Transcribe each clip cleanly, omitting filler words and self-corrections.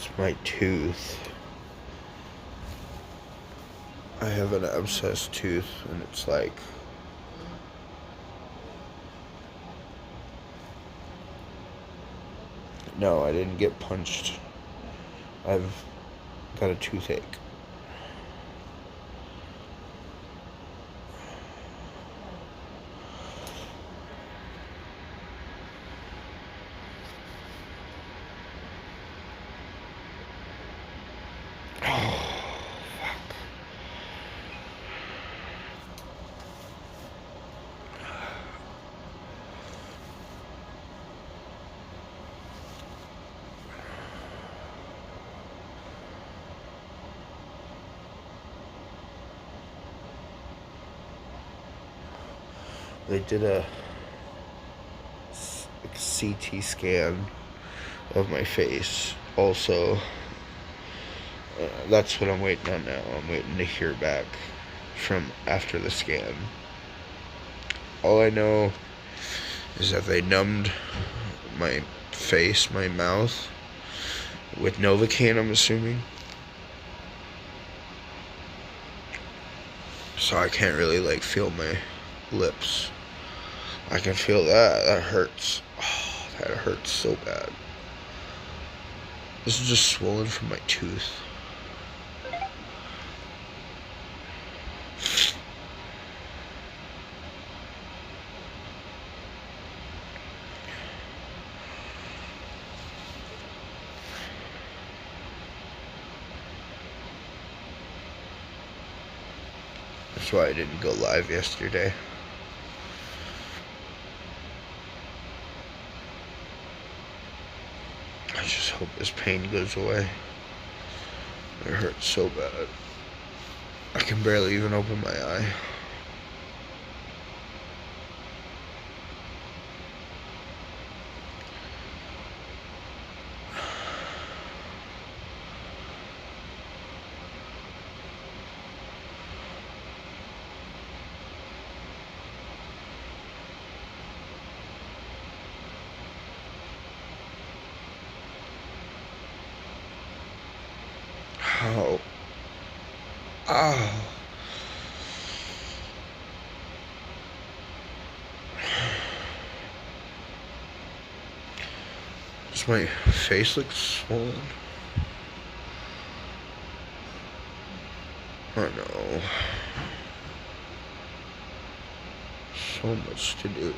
It's my tooth. I have an abscessed tooth, and it's like... No, I didn't get punched. I've got a toothache. They did a CT scan of my face. Also, that's what I'm waiting on now. I'm waiting to hear back from after the scan. All I know is that they numbed my face, my mouth, with Novocaine, I'm assuming. So I can't really, like, feel my lips. I can feel that. That hurts. Oh, that hurts so bad. This is just swollen from my tooth. That's why I didn't go live yesterday. I just hope this pain goes away. It hurts so bad. I can barely even open my eye. Ow. Ow. Does my face look swollen? I know. So much to do.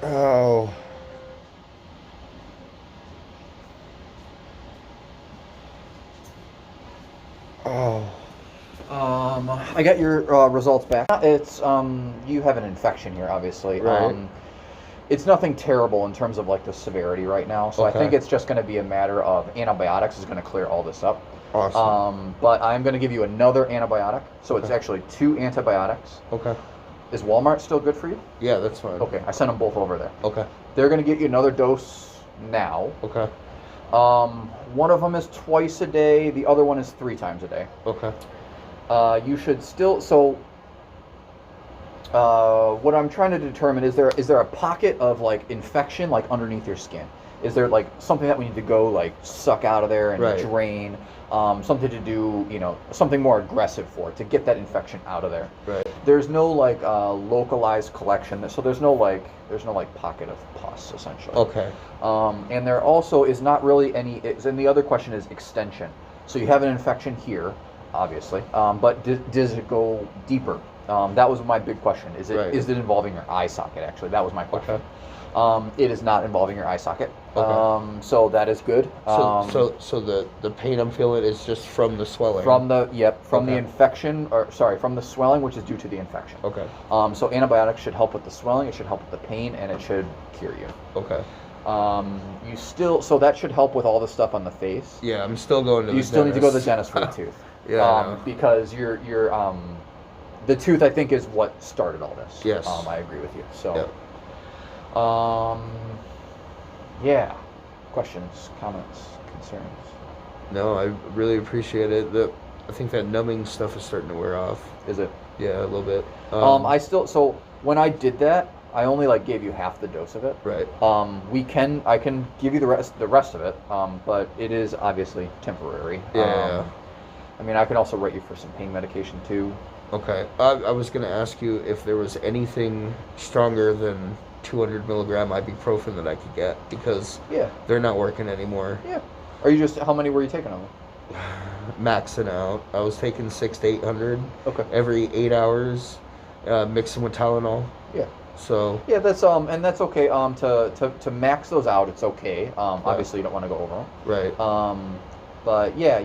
Ow. Oh. I got your results back. It's you have an infection here, obviously. Right. It's nothing terrible in terms of like the severity right now. So Okay. I think it's just going to be a matter of antibiotics is going to clear all this up. Awesome. But I'm going to give you another antibiotic. So it's actually 2 antibiotics. Okay. Is Walmart still good for you? Yeah, that's fine. Okay, I sent them both over there. Okay. They're going to get you another dose now. Okay. One of them is twice a day. The other one is 3 times a day. Okay. You should still. So, what I'm trying to determine is there a pocket of like infection like underneath your skin? Is there like something that we need to go like suck out of there and Right. drain? Something to do, something more aggressive for to get that infection out of there. Right. there's no like localized collection. So there's no like pocket of pus essentially. Okay. And there also is not really any. And the other question is extension. So you have an infection here, obviously, but does it go deeper? That was my big question. Is it is it involving your eye socket? Actually, that was my question. It is not involving your eye socket. Okay. So that is good. So the pain I'm feeling is just from the swelling. From the the infection, or sorry, from the swelling, which is due to the infection. Okay. So antibiotics should help with the swelling. It should help with the pain, and it should cure you. Okay. So that should help with all the stuff on the face. Yeah, I'm still going to. You still need to go to the dentist for the tooth. Yeah. Because the tooth, I think, is what started all this. Yes. I agree with you. So. Yep. Yeah. Questions, comments, concerns? No, I really appreciate it. I think that numbing stuff is starting to wear off. Is it? Yeah, a little bit. So when I did that, I only like gave you half the dose of it. Right. I can give you the rest of it. But it is obviously temporary. Yeah. I mean, I can also write you for some pain medication too. Okay. I was going to ask you if there was anything stronger than 200 milligram ibuprofen that I could get, because they're not working anymore. Yeah. Are you how many were you taking of them? Maxing out. I was taking 600 to 800 every 8 hours, mixing with Tylenol. Yeah. So. Yeah, that's and that's okay. To max those out, it's okay. Obviously you don't want to go over them. Right. But yeah,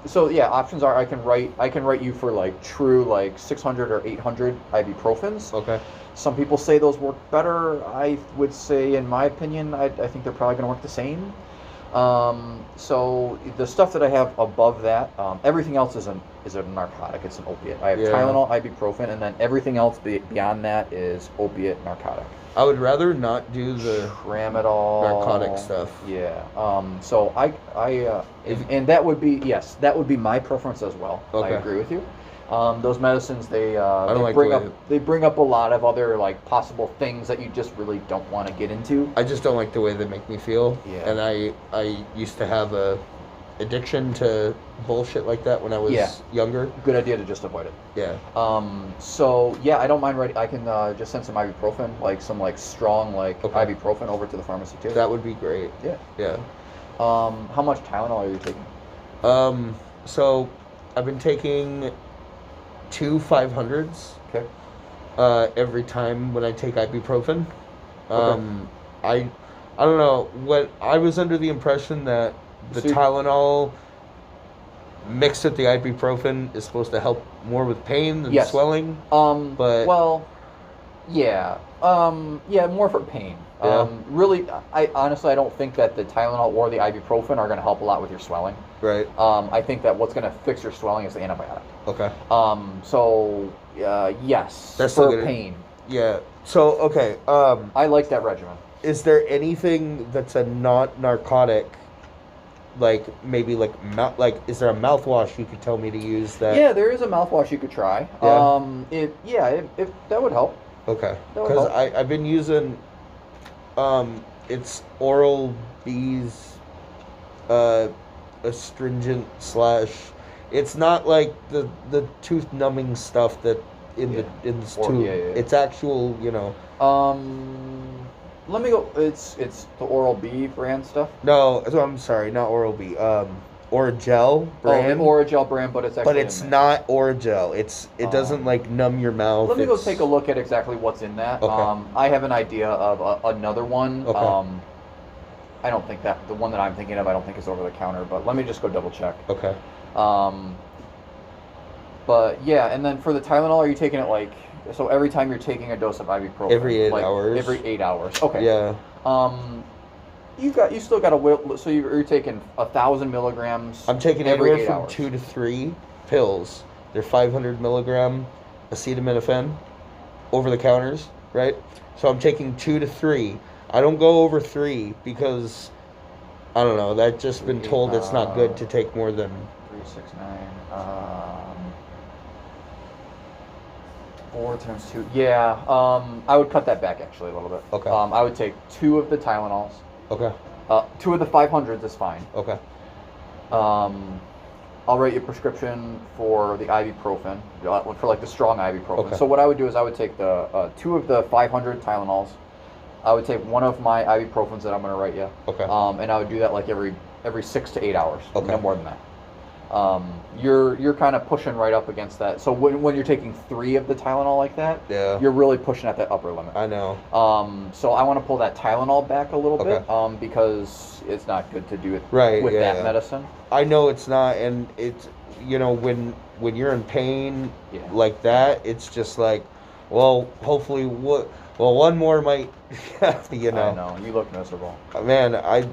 so yeah, options are I can write you for like true like 600 or 800 ibuprofens. Okay. Some people say those work better. I would say, in my opinion, I think they're probably going to work the same. So the stuff that I have above that, everything else is a narcotic. It's an opiate. I have Tylenol, ibuprofen, and then everything else beyond that is opiate, narcotic. I would rather not do the tramadol, narcotic stuff. Yeah. So and that would be my preference as well. Okay. I agree with you. Those medicines, they bring up a lot of other like possible things that you just really don't want to get into. I just don't like the way they make me feel. Yeah. And I used to have a addiction to bullshit like that when I was younger. Good idea to just avoid it. Yeah. So yeah, I don't mind writing. I can just send some ibuprofen, like some like strong ibuprofen over to the pharmacy too. That would be great. Yeah. Yeah. How much Tylenol are you taking? So I've been taking 2 500s. Okay. Every time when I take ibuprofen. Okay. I don't know, what I was under the impression that the Tylenol mixed with the ibuprofen is supposed to help more with pain than swelling. But more for pain. Yeah. Really, I honestly don't think that the Tylenol or the ibuprofen are going to help a lot with your swelling. Right. I think that what's going to fix your swelling is the antibiotic. Okay. Yes, that's for pain. Yeah. So okay. I like that regimen. Is there anything that's a not narcotic? Like maybe is there a mouthwash you could tell me to use that? Yeah, there is a mouthwash you could try. Yeah. That would help. Okay. Because I've been using it's Oral-B's astringent / it's not like the tooth numbing stuff that in this tube. It's actual, Let me go. It's the Oral-B brand stuff. No, I'm sorry, not Oral-B. Oragel brand. Oh, the Oragel brand, but it's actually. But it's not Oragel. It doesn't like numb your mouth. Let me go take a look at exactly what's in that. Okay. I have an idea of another one. Okay. I don't think that the one that I'm thinking of, I don't think is over the counter. But let me just go double check. Okay. But yeah, and then for the Tylenol, are you taking it so every time you're taking a dose of ibuprofen? Every 8 hours. Every 8 hours. Okay. Yeah. You still got a so you're taking 1,000 milligrams. I'm taking every anywhere 8 from hours. 2 to 3 pills. They're 500 milligram acetaminophen over the counters, right? So I'm taking 2 to 3. I don't go over 3 because I don't know. I've just been told it's not good to take more than 369. 4 times 2. Yeah. I would cut that back actually a little bit. Okay. I would take 2 of the Tylenols. Okay. 2 of the 500s is fine. Okay. I'll write you a prescription for the ibuprofen, for like the strong ibuprofen. Okay. So what I would do is I would take the 2 of the 500 Tylenols. I would take 1 of my ibuprofens that I'm going to write you. Okay. And I would do that like every 6 to 8 hours. Okay. No more than that. You're kind of pushing right up against that. So when you're taking 3 of the Tylenol like that, Yeah. you're really pushing at that upper limit. I know. So I want to pull that Tylenol back a little bit, because it's not good to do it with that medicine. I know it's not, and it's, you know, when you're in pain like that, it's just like, well, hopefully one more might, you know. I know, you look miserable. Man, I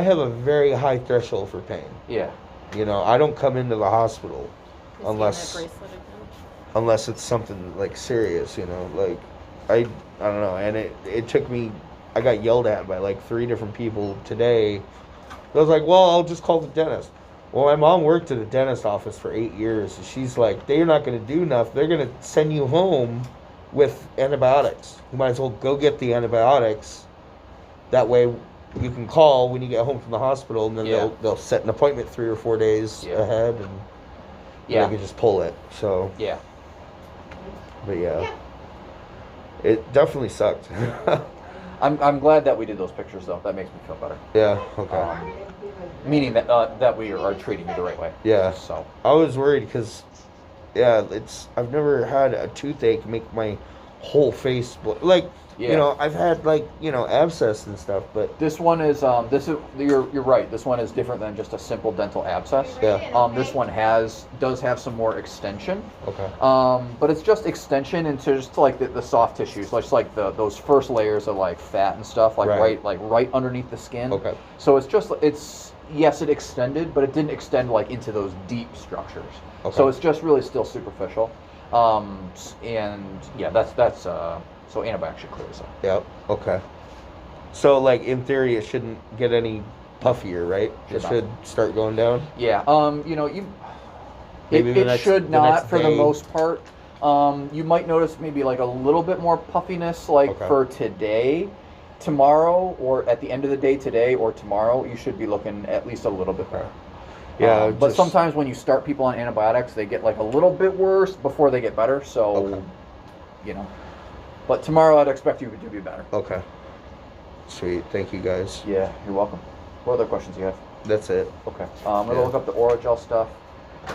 have a very high threshold for pain. Yeah. You know, I don't come into the hospital unless it's something like serious, you know, like I don't know, and it took me, I got yelled at by like 3 different people today. I was like, well, I'll just call the dentist. Well, my mom worked at a dentist office for 8 years, and she's like, they're not going to do enough. They're going to send you home with antibiotics. You might as well go get the antibiotics. That way you can call when you get home from the hospital, and then they'll set an appointment 3 or 4 days ahead, and they can just pull it. So but it definitely sucked. I'm glad that we did those pictures though. That makes me feel better. Yeah. Okay. Meaning that we are treating you the right way. Yeah. So I was worried because, I've never had a toothache make my whole face like. Yeah. You know, I've had like, you know, abscess and stuff, but this one is you're right. This one is different than just a simple dental abscess. Yeah. This one does have some more extension. Okay. But it's just extension into just like the soft tissues, just like those first layers of like fat and stuff, like right underneath the skin. Okay. So yes, it extended, but it didn't extend like into those deep structures. Okay. So it's just really still superficial. And yeah, that's so antibiotics should clear this up. Yep. Okay. So, like, in theory, it shouldn't get any puffier, right? It should start going down? Yeah. Maybe it should not for the most part. You might notice maybe like a little bit more puffiness for today. Tomorrow, or at the end of the day today or tomorrow, you should be looking at least a little bit better. Yeah. But sometimes when you start people on antibiotics, they get like a little bit worse before they get better. So, you know. But tomorrow I'd expect you to be better. Okay. Sweet. Thank you, guys. Yeah, you're welcome. What other questions do you have? That's it. Okay. I'm going to look up the Oragel stuff.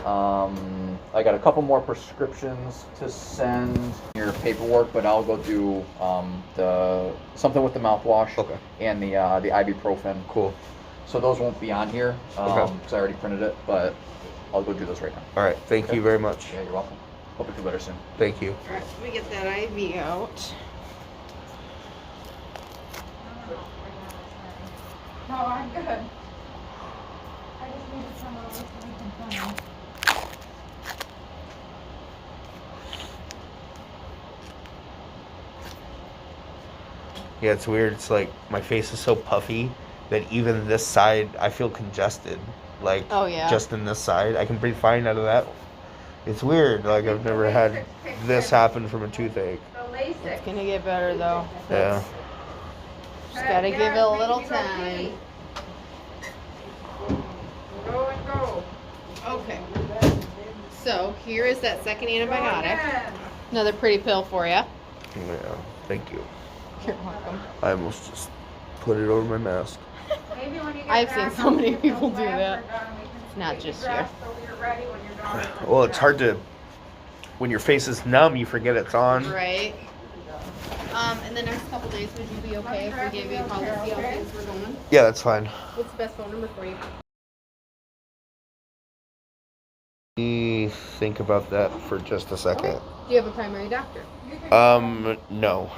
I got a couple more prescriptions to send your paperwork, but I'll go do something with the mouthwash and the ibuprofen. Cool. So those won't be on here because I already printed it, but I'll go do those right now. All right. Thank you very much. Yeah, you're welcome. Hope you feel better soon. Thank you. All right, let me get that IV out. No, I'm good. I just needed some of this week and Yeah, it's weird. It's like my face is so puffy that even this side, I feel congested. Like, just in this side, I can breathe fine out of that. It's weird. Like, I've never had this happen from a toothache. It's gonna get better though. Yeah. Just gotta give it a little time. Go and go. Okay. So here is that second antibiotic. Another pretty pill for you. Yeah. Thank you. You're welcome. I almost just put it over my mask. Maybe when you get I've back seen so on many the people do labs that. are done, we can It's not get just dressed so you're ready when you're done. Well, it's hard to, when your face is numb, you forget it's on. Right. In the next couple days, would you be okay if we gave you a call to see how things were going? Yeah, that's fine. What's the best phone number for you? Let me think about that for just a second. Do you have a primary doctor? No.